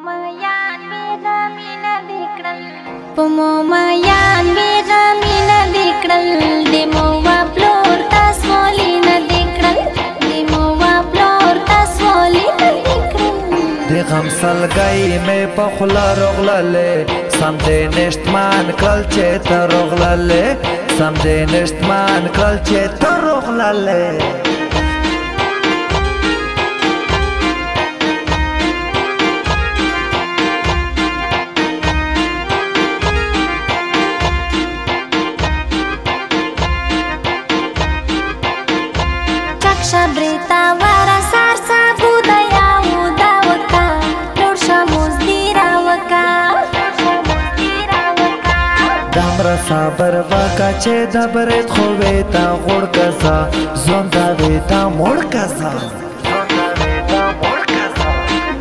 موميان بغمينه دکړل په موميان بغمينه دکړل د مووا پلور تاسو لینه دکړل د مووا پلور تاسو لینه دکړل د غم سلګي مې په خوله رغللې سم دې نشتمان کړل چې ته رغللې سم دې نشتمان کړل چې ته رغللې Brita vara sar sabu daya uda waka lorša muzdira waka damra sabar waka che dabret khoveta gord kaza zonda veta mord kaza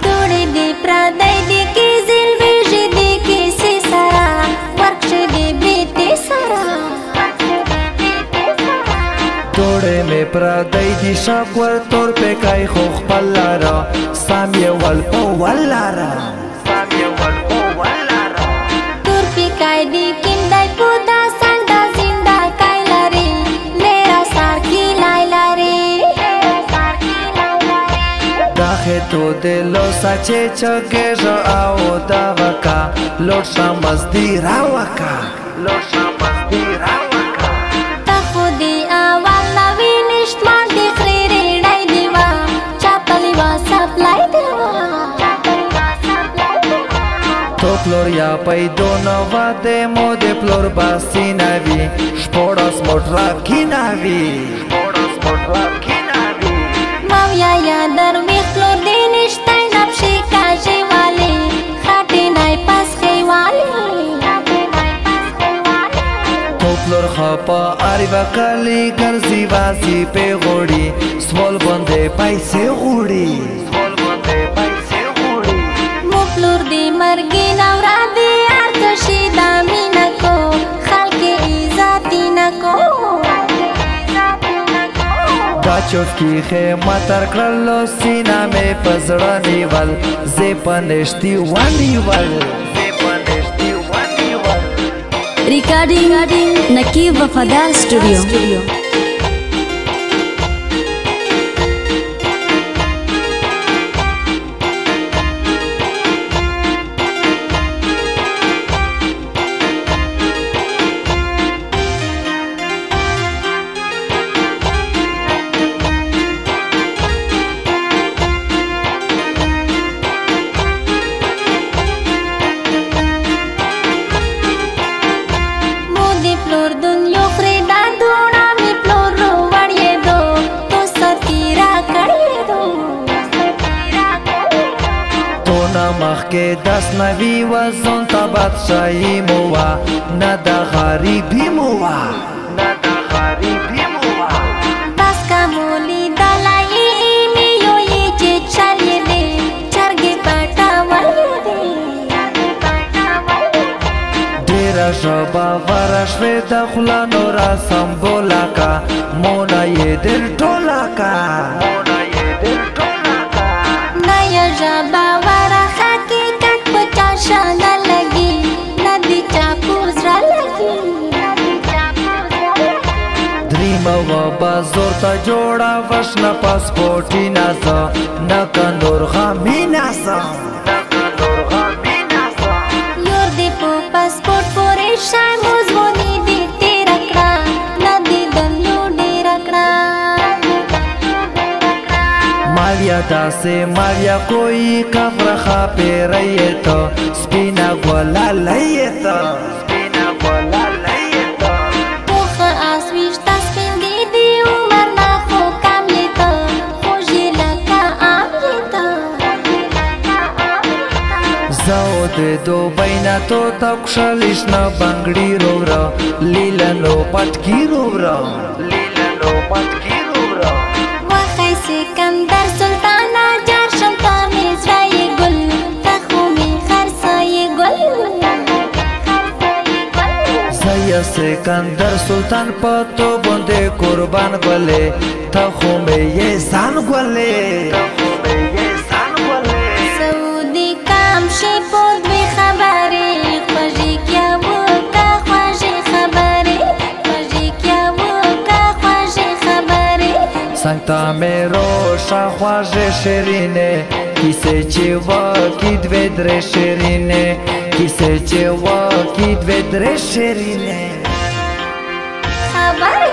dode de pradai de ke zilveji de ke se sara warkše de brite sara توڑے میں پردائی دی شاکور تور پہ کئی خوخ پلارا سامی والپو والارا تور پہ کئی دی کم دائی پودا ساندا زندہ کئی لاری لیرا سار کی لائی لاری داخے تو دلو ساچے چگے جو آو دا وکا لوٹشا مزدی را وکا لوٹشا مزدی را وکا تا خودی آوال نشتمان دی خریری ڈائی دیوا چاپلی وا سپلائی دیوا تو پلور یا پیدو نوا دے مو دے پلور باسی نوی شپوڑاس موٹرا کی نوی ماویا یا درویخ پلور دی نشتای نبشی کاجی والی خاٹی نای پاس خیوالی پلور خپا آری وکالی گرزی وازی پی غوڑی سوال بنده پیسے غوڑی مو پلور دی مرگی نورا دی آرکشی دامی نکو خلق ایزاتی نکو دا چوف کی خیمتر کرلو سینا میں پزرانی ول زی پنشتی وانی ول Recording Nakib Wafadar Studio. مخ کے دس نوی وزن تا بادشاہی موا نہ دا غریبی موا بس کامولی دلائی ایمیو یہ چه چلی دی چرگی پاٹا ولی دی دیرا شبا ورشوی دخلا نورا سمبولا کا مونا یہ دل ٹولا کا نیا جابا ورا خاکی کٹ پچا شانا لگی ندی چاکو زرا لگی دریم و بازور تا جوڑا وشنا پاسپورٹی ناسا نکا نور غامی ناسا یور دی پو پاسپورٹ پوری شای موزمونی دی تیرکڑا ندی دنیو ڈیرکڑا مالیا دا سے مالیا کوئی کفر خا پی رہی تو سپینا گولا لئی تو پوخ آسویش تا سپین دی دی عمر نا خو کام لیتا خوشی لکا آم لیتا زاو دے دو بینا تو تکشلیش نا بنگڑی رو را لیلنو پتکی رو را وخی سکندر سلطانا جار شمتا میزرائی گل تخومی خرسائی گل زیا سکندر سلطان پتو بندے قربان گلے تخو میں یہ زان گلے څنګ ته مې روشه خواږه شیرینې کیسې چې وکړي دوې درې شیرینې کیسې چې وکړي دوې درې شیرینې خبر